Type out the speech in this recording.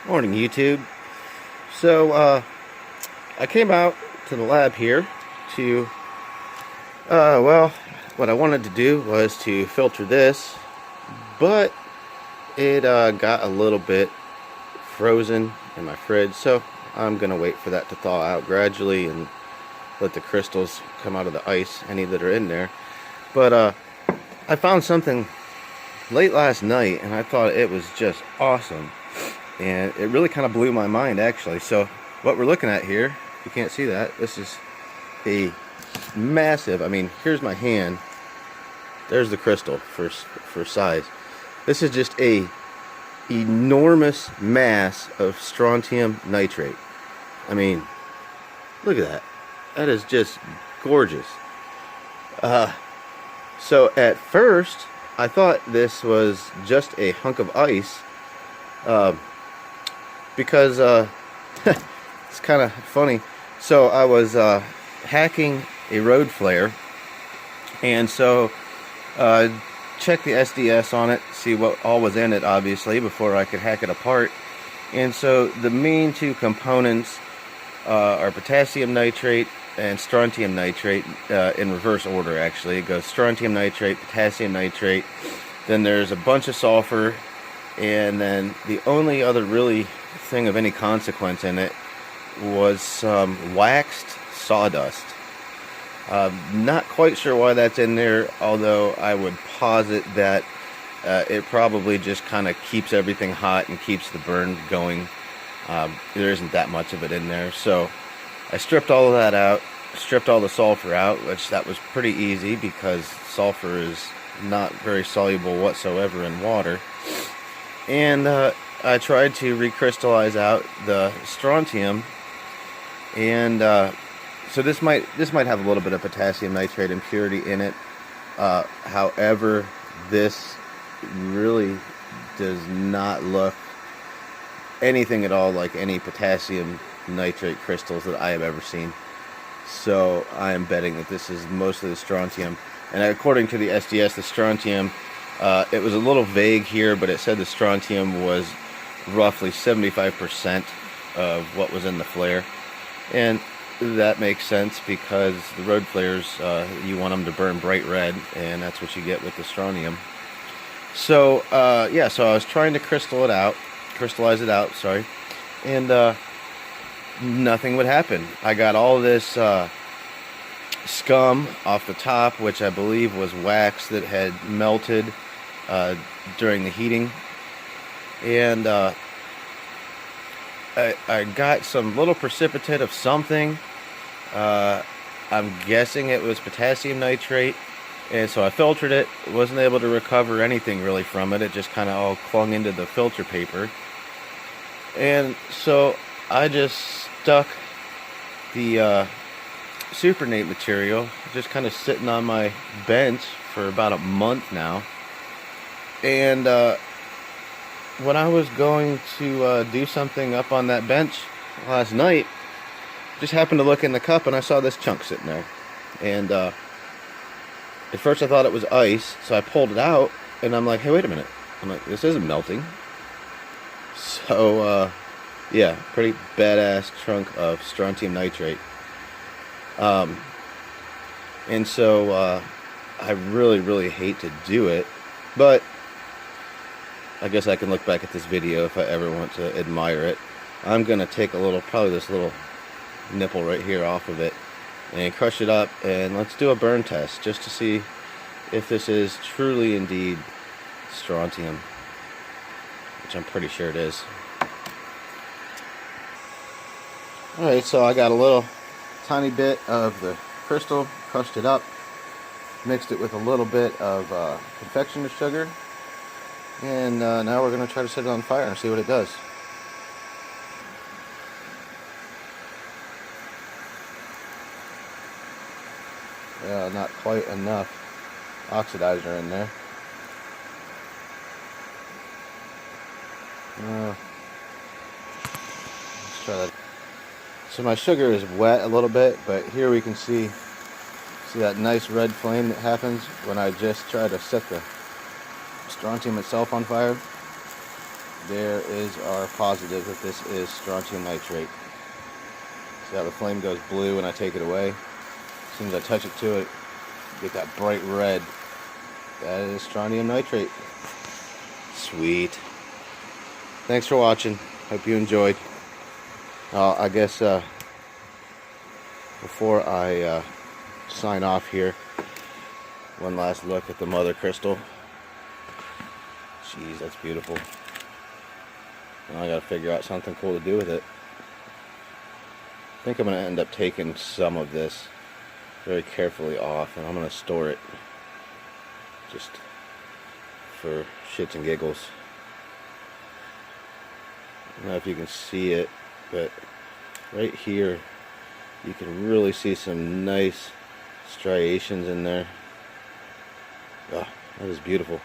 Morning, YouTube. So, I came out to the lab here to, well, what I wanted to do was to filter this, but it got a little bit frozen in my fridge, so I'm going to wait for that to thaw out gradually and let the crystals come out of the ice, any that are in there. But I found something late last night, and I thought it was just awesome. And it really kind of blew my mind, actually. So what we're looking at here, you can't see that, this is a massive, I mean, here's my hand, there's the crystal for size. This is just a enormous mass of strontium nitrate. I mean, look at that. That is just gorgeous. So at first I thought this was just a hunk of ice, because it's kind of funny. So I was hacking a road flare, and so checked the SDS on it, see what all was in it, obviously, before I could hack it apart. And so the main two components are potassium nitrate and strontium nitrate, in reverse order, actually. It goes strontium nitrate, potassium nitrate, then there's a bunch of sulfur, and then the only other really thing of any consequence in it was some waxed sawdust. Not quite sure why that's in there, although I would posit that it probably just kind of keeps everything hot and keeps the burn going. There isn't that much of it in there, so I stripped all of that out, stripped all the sulfur out, which that was pretty easy because sulfur is not very soluble whatsoever in water. And I tried to recrystallize out the strontium, and so this might have a little bit of potassium nitrate impurity in it. However, this really does not look anything at all like any potassium nitrate crystals that I have ever seen. So I am betting that this is mostly the strontium. And according to the SDS, the strontium, it was a little vague here, but it said the strontium was roughly 75% of what was in the flare. And that makes sense because the road flares, you want them to burn bright red, and that's what you get with the strontium. So, yeah, so I was trying to crystallize it out, sorry, and nothing would happen. I got all this scum off the top, which I believe was wax that had melted during the heating, and I got some little precipitate of something. I'm guessing it was potassium nitrate, and so I filtered it. Wasn't able to recover anything really from it. It just kind of all clung into the filter paper, and so I just stuck the Supernate material just kind of sitting on my bench for about a month now. And when I was going to do something up on that bench last night, just happened to look in the cup and I saw this chunk sitting there. And at first I thought it was ice, so I pulled it out and I'm like, hey, wait a minute. I'm like, this isn't melting. So yeah, pretty badass chunk of strontium nitrate. And so I really hate to do it, but I guess I can look back at this video if I ever want to admire it. I'm gonna take probably this little nipple right here off of it and crush it up, and let's do a burn test just to see if this is truly indeed strontium, which I'm pretty sure it is. Alright, so I got a little tiny bit of the crystal, crushed it up, mixed it with a little bit of confectioner's sugar, and now we're going to try to set it on fire and see what it does. Yeah, not quite enough oxidizer in there. Let's try that. So my sugar is wet a little bit, but here we can see that nice red flame that happens when I just try to set the strontium itself on fire. there is our positive that this is strontium nitrate. See how the flame goes blue when I take it away? As soon as I touch it to it, you get that bright red. That is strontium nitrate. Sweet. Thanks for watching. Hope you enjoyed. I guess before I sign off here, one last look at the mother crystal. Jeez, that's beautiful. Now I gotta figure out something cool to do with it. I think I'm gonna end up taking some of this very carefully off, and I'm gonna store it just for shits and giggles. I don't know if you can see it, but right here you can really see some nice striations in there. Oh, that is beautiful.